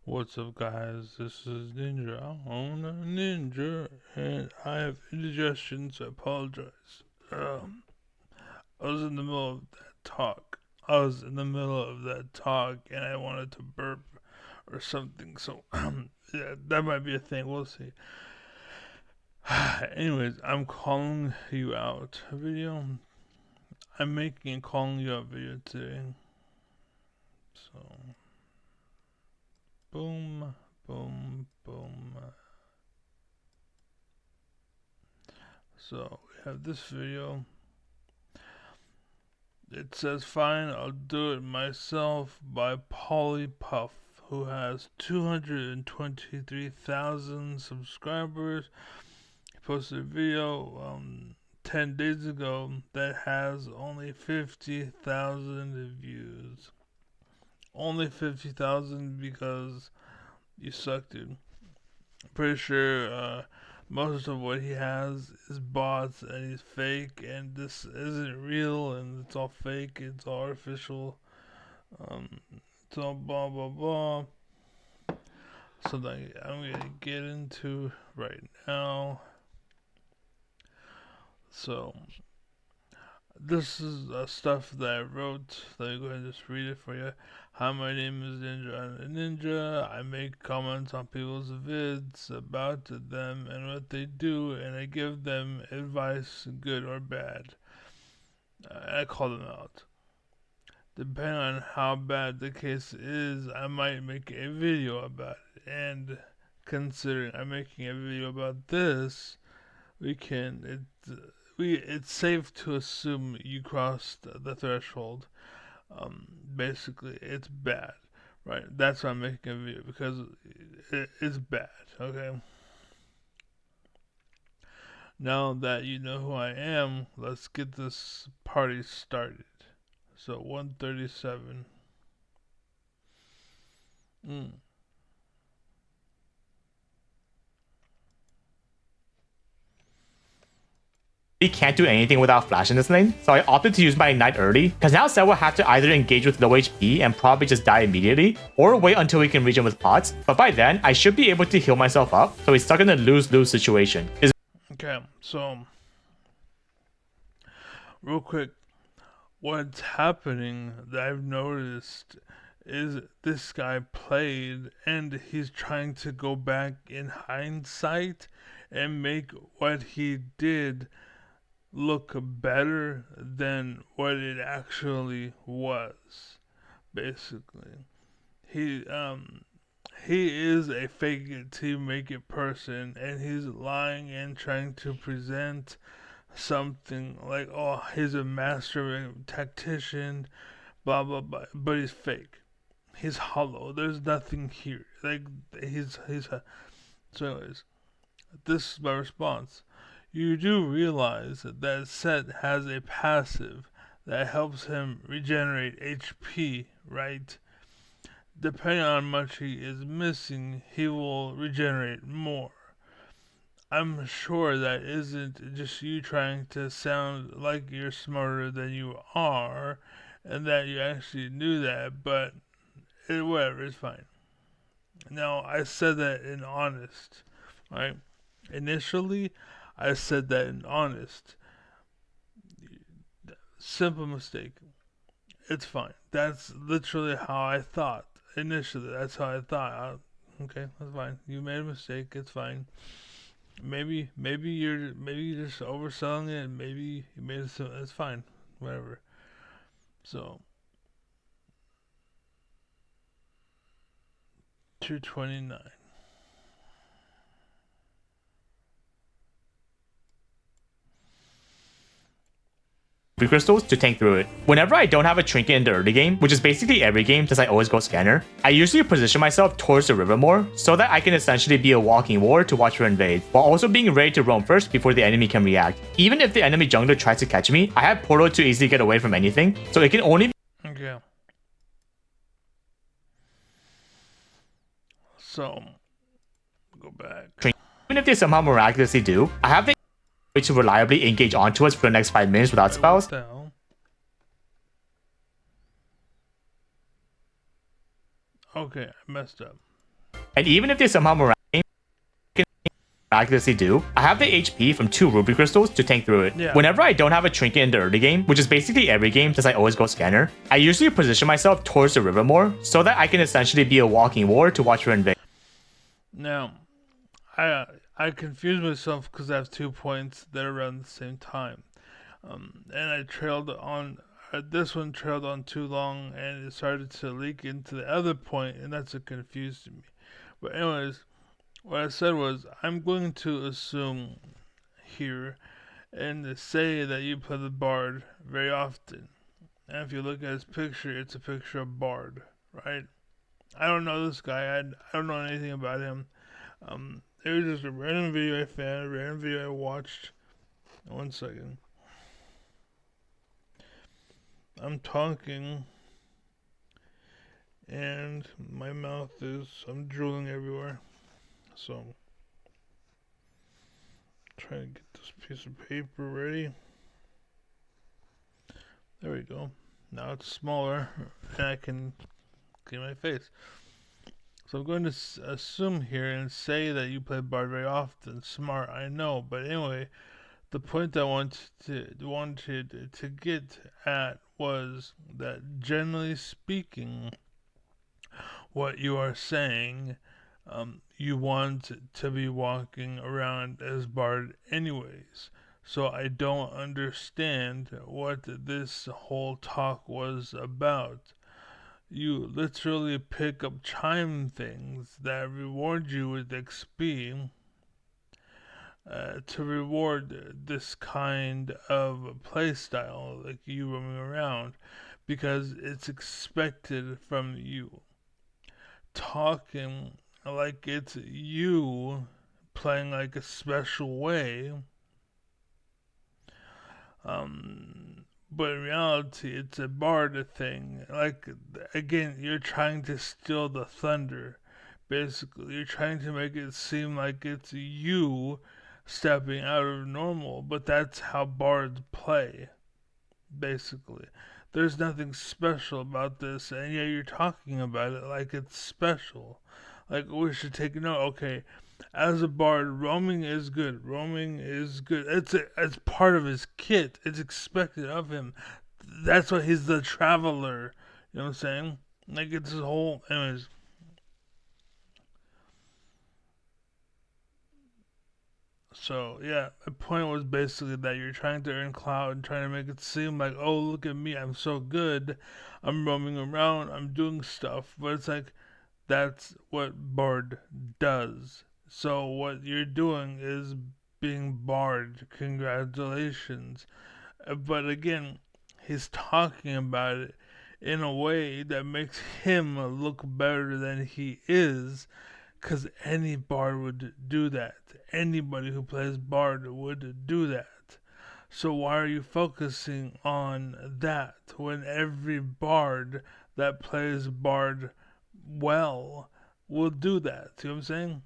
What's up, guys? This is Ninja. I'm a ninja, and I have indigestion, so I apologize. I was in the middle of that talk. And I wanted to burp or something. So, yeah, that might be a thing. We'll see. Anyways, I'm calling you out video. I'm making a calling you out video today. So, boom, boom, boom. So we have this video. It says, "Fine, I'll do it myself" by Puff, who has 223,000 subscribers. He posted a video 10 days ago that has only 50,000 views. Only 50,000 because you suck, dude. Pretty sure most of what he has is bots and he's fake, and this isn't real, and it's all fake, it's all artificial, it's all blah blah blah. Something I'm gonna get into right now. So this is stuff that I wrote. Let me go ahead and just read it for you. Hi, my name is Ninja. I'm a ninja. I make comments on people's vids about them and what they do, and I give them advice, good or bad. I call them out. Depending on how bad the case is, I might make a video about it. And considering I'm making a video about this, it's safe to assume you crossed the threshold. Basically, it's bad, right? That's why I'm making a video, because it's bad. Okay. Now that you know who I am, let's get this party started. So 137. Can't do anything without flash in this lane, so I opted to use my ignite early, because now Seth will have to either engage with low HP and probably just die immediately, or wait until we can reach him with pots, but by then, I should be able to heal myself up, so he's stuck in a lose-lose situation. Okay, so real quick, what's happening that I've noticed is this guy played and he's trying to go back in hindsight and make what he did look better than what it actually was. Basically, he is a fake it till you make it person, and he's lying and trying to present something like, oh, he's a master tactician, blah blah blah, but he's fake. He's hollow. There's nothing here. Like so anyways, this is my response. You do realize that Set has a passive that helps him regenerate HP, right? Depending on how much he is missing, he will regenerate more. I'm sure that isn't just you trying to sound like you're smarter than you are, and that you actually knew that, but whatever, it's fine. Now, I said that in honest, right? Initially, I said that in honest. Simple mistake. It's fine. That's literally how I thought. Initially, that's how I thought. Okay, that's fine. You made a mistake. It's fine. Maybe you're just overselling it. Maybe you made it. So it's fine. Whatever. So 229. Crystals to tank through it. Whenever I don't have a trinket in the early game, which is basically every game since I always go scanner, I usually position myself towards the river more so that I can essentially be a walking ward to watch for invade, while also being ready to roam first before the enemy can react. Even if the enemy jungler tries to catch me, I have portal to easily get away from anything, so it can only be okay. So go back. Even if they somehow miraculously do, I have the way to reliably engage onto us for the next 5 minutes without spells. What the hell? Okay, I messed up. And even if they somehow miraculously do, I have the HP from 2 ruby crystals to tank through it. Yeah. Whenever I don't have a trinket in the early game, which is basically every game since I always go scanner, I usually position myself towards the river more so that I can essentially be a walking ward to watch for invasion. Now, I confused myself because I have 2 points that are around the same time, and I trailed on. This one trailed on too long, and it started to leak into the other point, and that's what confused me. But anyways, what I said was I'm going to assume here and say that you play the Bard very often. And if you look at his picture, it's a picture of Bard, right? I don't know this guy. I don't know anything about him. It was just a random video I found, a random video I watched. 1 second. I'm talking, and my mouth I'm drooling everywhere. So, I'm trying to get this piece of paper ready. There we go. Now it's smaller, and I can clean my face. So I'm going to assume here and say that you play Bard very often. Smart, I know, but anyway, the point I wanted to get at was that generally speaking, what you are saying, you want to be walking around as Bard anyways. So I don't understand what this whole talk was about. You literally pick up chime things that reward you with XP to reward this kind of playstyle, like you roaming around, because it's expected from you. Talking like it's you playing like a special way, but in reality, it's a Bard thing. Like, again, you're trying to steal the thunder. Basically, you're trying to make it seem like it's you stepping out of normal, but that's how bards play, basically. There's nothing special about this, and yet you're talking about it like it's special. Like, we should take note. Okay, as a bard, roaming is good. Roaming is good. It's part of his kit. It's expected of him. That's why he's the traveler. You know what I'm saying? Like, it's his whole. Anyways. So, yeah, the point was basically that you're trying to earn clout and trying to make it seem like, oh, look at me, I'm so good. I'm roaming around, I'm doing stuff. But it's like, that's what Bard does. So, what you're doing is being Bard. Congratulations. But again, he's talking about it in a way that makes him look better than he is, because any bard would do that. Anybody who plays bard would do that. So why are you focusing on that when every bard that plays bard well will do that? See what I'm saying?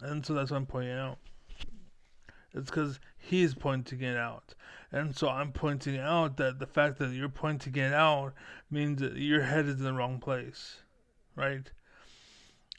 And so that's what I'm pointing out. It's because he's pointing it out. And so I'm pointing out that the fact that you're pointing it out means that your head is in the wrong place. Right?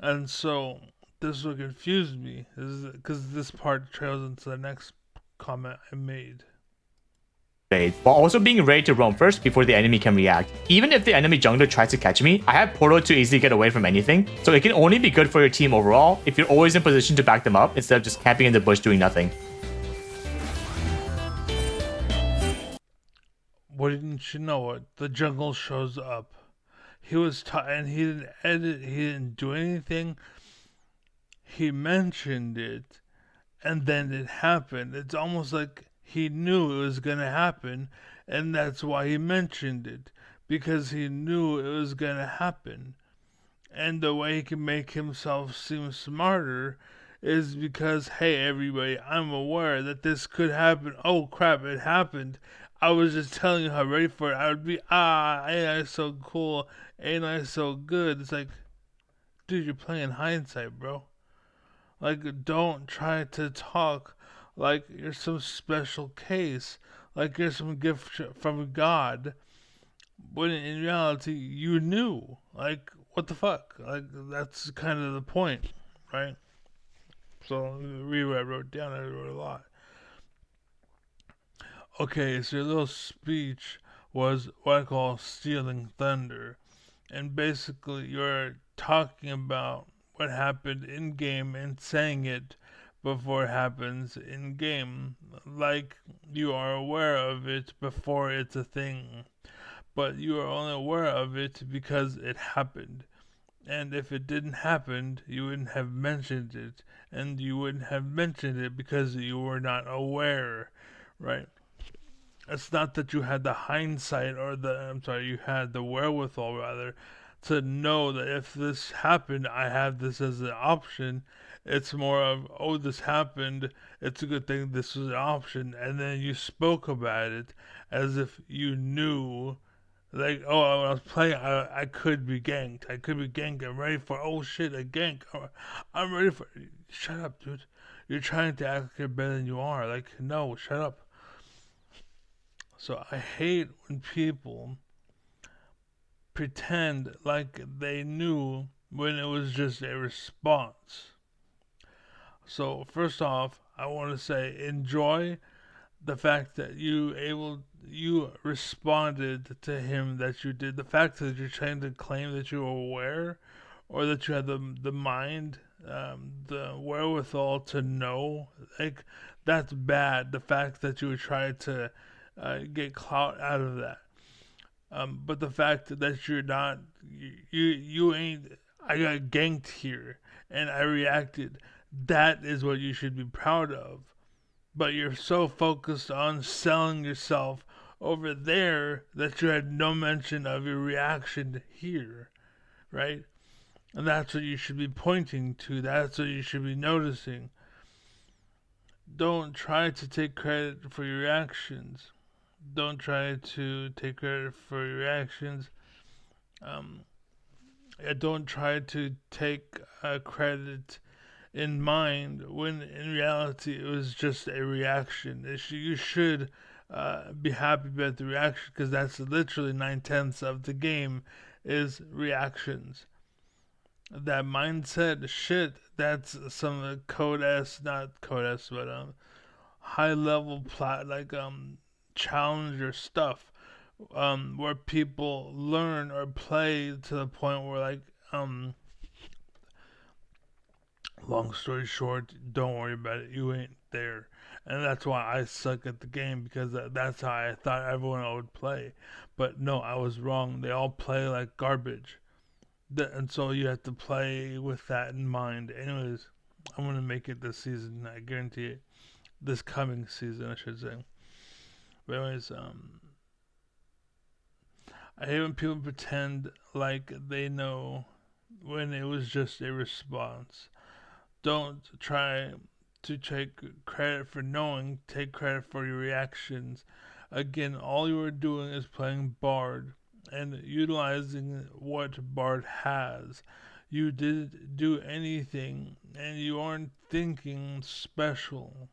And so this is what confused me, is because this part trails into the next comment I made. While also being ready to roam first before the enemy can react. Even if the enemy jungler tries to catch me, I have portal to easily get away from anything, so it can only be good for your team overall if you're always in position to back them up instead of just camping in the bush doing nothing. What didn't you know? It the jungle shows up. He was and he didn't edit. He didn't do anything. He mentioned it, and then it happened. It's almost like he knew it was gonna happen, and that's why he mentioned it, because he knew it was gonna happen. And the way he can make himself seem smarter is because, hey, everybody, I'm aware that this could happen. Oh crap, it happened. I was just telling you how ready for it I would be. AI's so cool. AI's so good. It's like, dude, you're playing hindsight, bro. Like, don't try to talk like you're some special case, like you're some gift from God, when in reality you knew. Like, what the fuck? Like, that's kind of the point. right? So read what I wrote down. I wrote a lot. Okay, so your little speech was what I call stealing thunder, and basically you're talking about what happened in game and saying it before it happens in game, like you are aware of it before it's a thing, but you are only aware of it because it happened. And if it didn't happen, you wouldn't have mentioned it, and you wouldn't have mentioned it because you were not aware, right? It's not that you had the hindsight or you had the wherewithal rather to know that if this happened, I have this as an option. It's more of, oh, this happened. It's a good thing this was an option. And then you spoke about it as if you knew, like, oh, when I was playing, I could be ganked. I could be ganked. I'm ready for, oh shit, a gank. I'm ready for, shut up, dude. You're trying to act like you're better than you are. Like, no, shut up. So I hate when people pretend like they knew when it was just a response. So first off, I want to say enjoy the fact that you responded to him, that you did. The fact that you're trying to claim that you were aware or that you had the mind, the wherewithal to know, like, that's bad. The fact that you would try to get clout out of that. But the fact that you're not, you ain't. I got ganked here, and I reacted. That is what you should be proud of. But you're so focused on selling yourself over there that you had no mention of your reaction here, right? And that's what you should be pointing to. That's what you should be noticing. Don't try to take credit for your actions. Don't try to take credit for your actions. Um, don't try to take credit in mind when in reality it was just a reaction. You should be happy about the reaction because that's literally 9/10 of the game is reactions. That mindset shit, that's some code S, not code S, but high level challenger stuff, where people learn or play to the point where long story short, don't worry about it. You ain't there. And that's why I suck at the game because that's how I thought everyone would play. But no, I was wrong. They all play like garbage. And so you have to play with that in mind. Anyways, I'm going to make it this season. I guarantee it. This coming season, I should say. But anyways, I hate when people pretend like they know when it was just a response. Don't try to take credit for knowing, take credit for your reactions. Again, all you are doing is playing Bard and utilizing what Bard has. You didn't do anything and you aren't thinking special.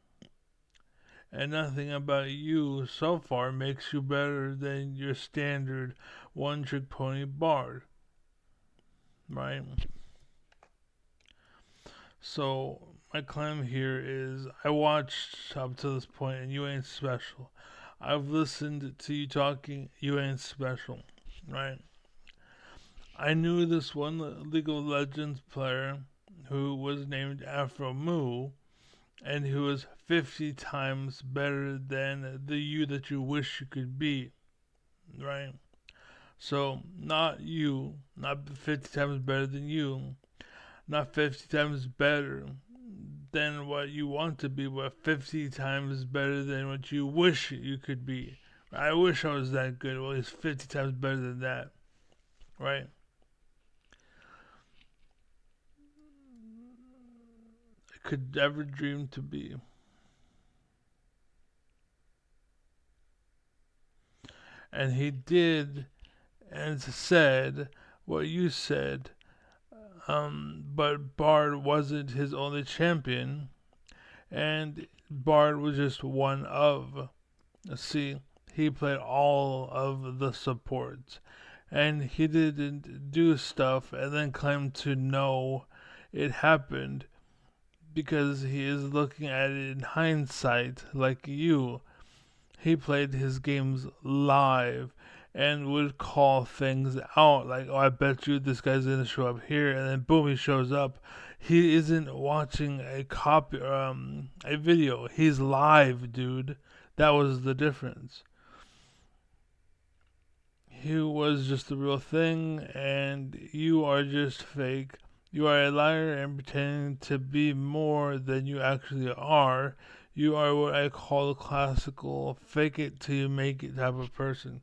And nothing about you so far makes you better than your standard one trick pony Bard, right? So my claim here is I watched up to this point and you ain't special. I've listened to you talking, you ain't special, right? I knew this one League of Legends player who was named Afro Moo and who was 50 times better than the you that you wish you could be, right? So, not you, not 50 times better than you, not 50 times better than what you want to be, but 50 times better than what you wish you could be. I wish I was that good. Well, he's 50 times better than that, right? I could never dream to be. And he did and said what you said, but Bard wasn't his only champion, and Bard was just one of. See, he played all of the supports, and he didn't do stuff and then claim to know it happened because he is looking at it in hindsight like you. He played his games live and would call things out like, "Oh, I bet you this guy's gonna show up here," and then boom, he shows up. He isn't watching a video. He's live, dude. That was the difference. He was just the real thing, and you are just fake. You are a liar and pretending to be more than you actually are. You are what I call the classical fake it till you make it type of person.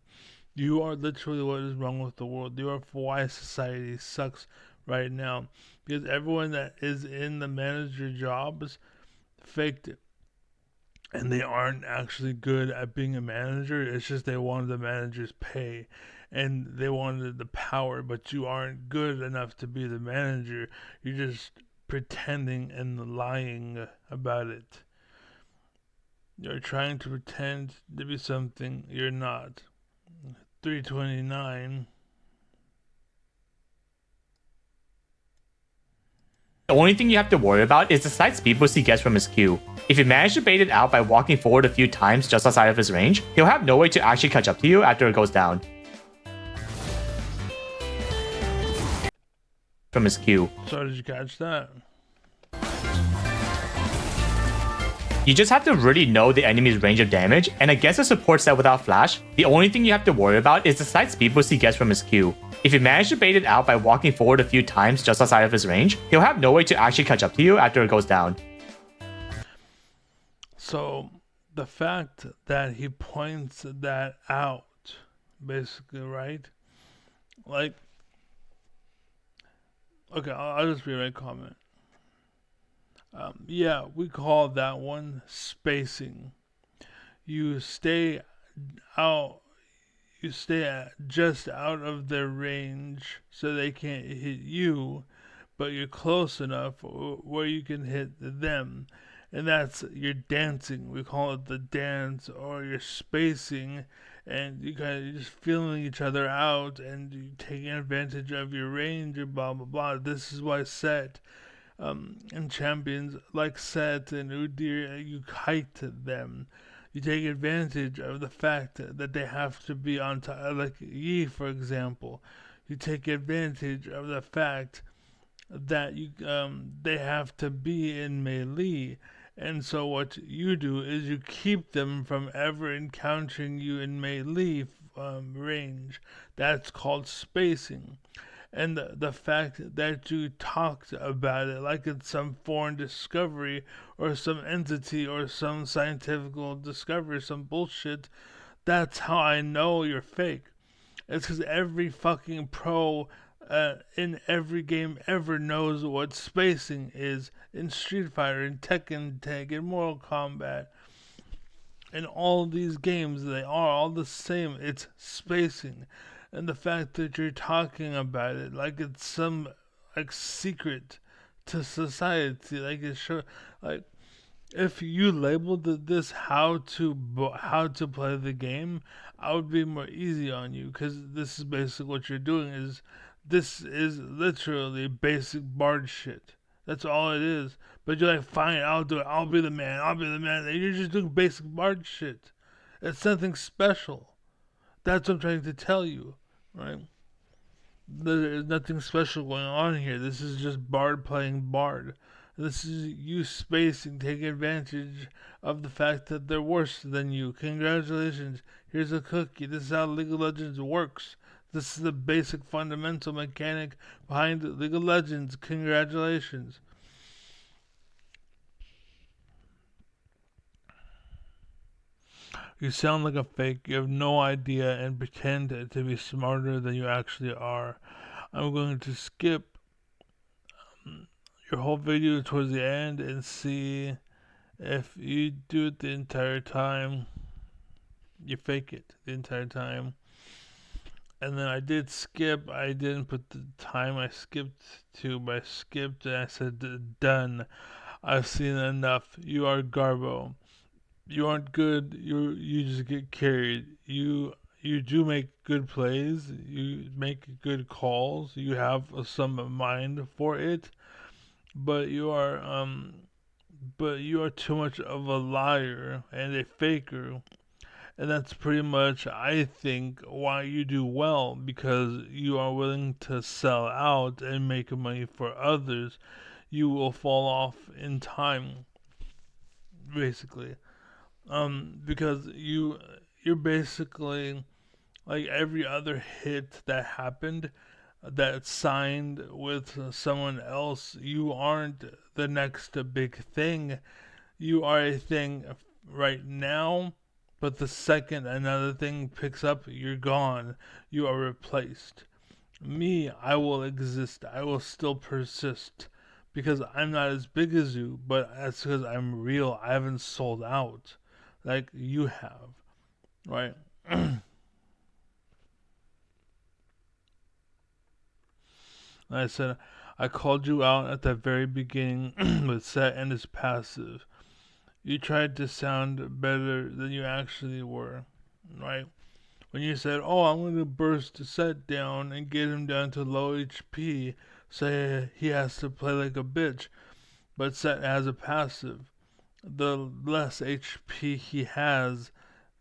You are literally what is wrong with the world. You are why society sucks right now. Because everyone that is in the manager jobs faked it. And they aren't actually good at being a manager. It's just they wanted the manager's pay and they wanted the power, but you aren't good enough to be the manager. You're just pretending and lying about it. You're trying to pretend to be something you're not. 329. The only thing you have to worry about is the slight speed boost he gets from his Q. If you manage to bait it out by walking forward a few times just outside of his range, he'll have no way to actually catch up to you after it goes down from his Q. So did you catch that? You just have to really know the enemy's range of damage, and against a support set without flash, the only thing you have to worry about is the slight speed boost he gets from his Q. If you manage to bait it out by walking forward a few times just outside of his range, he'll have no way to actually catch up to you after it goes down. So the fact that he points that out, basically, right? Like, okay, I'll just read my comment. Yeah, we call that one spacing. You stay out, you stay just out of their range so they can't hit you, but you're close enough where you can hit them. And that's your dancing. We call it the dance, or your spacing, and you kind of just feeling each other out and you taking advantage of your range and blah blah blah. This is why set and champions like Set and Udyr, you kite them. You take advantage of the fact that they have to be on top, like Yi, for example. You take advantage of the fact that they have to be in melee. And so what you do is you keep them from ever encountering you in melee range. That's called spacing. And the fact that you talked about it like it's some foreign discovery or some entity or some scientific discovery, some bullshit, that's how I know you're fake. It's because every fucking pro in every game ever knows what spacing is in Street Fighter, in Tekken Tag, in Mortal Kombat. In all these games, they are all the same. It's spacing. And the fact that you're talking about it like it's some like secret to society, like it's sure, like if you labeled this how to play the game, I would be more easy on you because this is basically what you're doing. This is literally basic bard shit. That's all it is. But you're like, fine, I'll do it. I'll be the man. I'll be the man. And you're just doing basic bard shit. It's nothing special. That's what I'm trying to tell you, right? There's nothing special going on here. This is just Bard playing Bard. This is you spacing, taking advantage of the fact that they're worse than you. Congratulations. Here's a cookie. This is how League of Legends works. This is the basic fundamental mechanic behind League of Legends. Congratulations. You sound like a fake. You have no idea and pretend to be smarter than you actually are. I'm going to skip your whole video towards the end and see if you do it the entire time. You fake it the entire time. And then I did skip. I didn't put the time I skipped to, but I skipped and I said done. I've seen enough. You are Garbo. You aren't good. You just get carried. You do make good plays. You make good calls. You have some mind for it. but you are too much of a liar and a faker. And that's pretty much, I think, why you do well, because you are willing to sell out and make money for others. You will fall off in time, basically. Because you're basically like every other hit that happened that signed with someone else. You aren't the next big thing. You are a thing right now, but the second another thing picks up, you're gone. You are replaced. Me, I will exist. I will still persist because I'm not as big as you, but that's because I'm real. I haven't sold out like you have, right? I said, I called you out at the very beginning with set and is passive. You tried to sound better than you actually were, right? When you said, "Oh, I'm going to burst the set down and get him down to low HP, say he has to play like a bitch," but set has a passive. The less HP he has,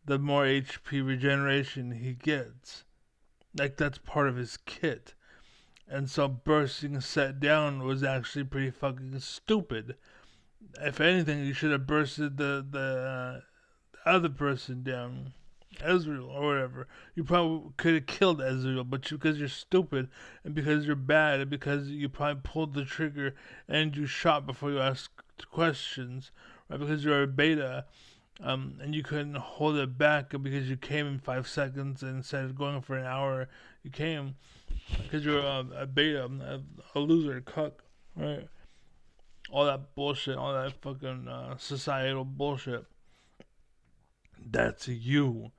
the more HP regeneration he gets. Like, that's part of his kit. And so bursting set down was actually pretty fucking stupid. If anything, you should have bursted the other person down, Ezreal or whatever. You probably could have killed Ezreal, but because you're stupid and because you're bad and because you probably pulled the trigger and you shot before you asked questions, right? Because you're a beta, and you couldn't hold it back because you came in 5 seconds and instead of going for an hour, you came because you're a beta, a loser, a cuck, right? All that bullshit, all that fucking societal bullshit. That's you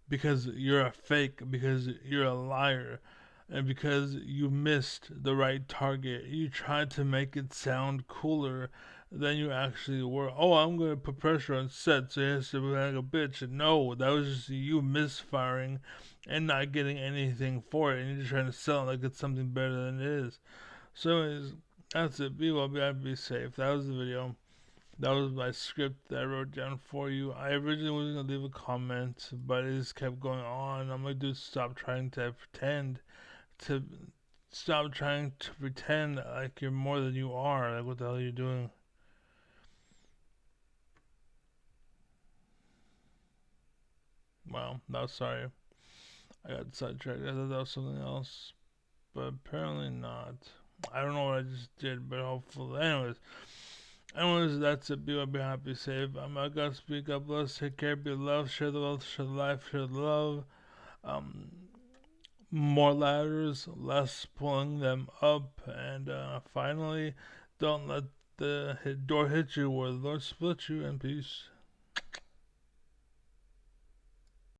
because you're a fake, because you're a liar, and because you missed the right target. You tried to make it sound cooler than you actually were. Oh, I'm gonna put pressure on set so he has to be like a bitch. And no, that was just you misfiring and not getting anything for it, and you're just trying to sell it like it's something better than it is. So, anyways, that's it. Be well, be safe. That was the video. That was my script that I wrote down for you. I originally was gonna leave a comment, but it just kept going on. I'm gonna do stop trying to pretend to stop trying to pretend like you're more than you are. Like what the hell are you doing? Well, no, sorry. I got sidetracked. I thought that was something else, but apparently not. I don't know what I just did, but hopefully, anyways, that's it. Be happy, safe. I'm out. Godspeed. God bless. Take care. Be loved. Share the wealth. Share the life. Share the love. Um, more ladders, less pulling them up, and finally, don't let the door hit you or the Lord split you. And peace.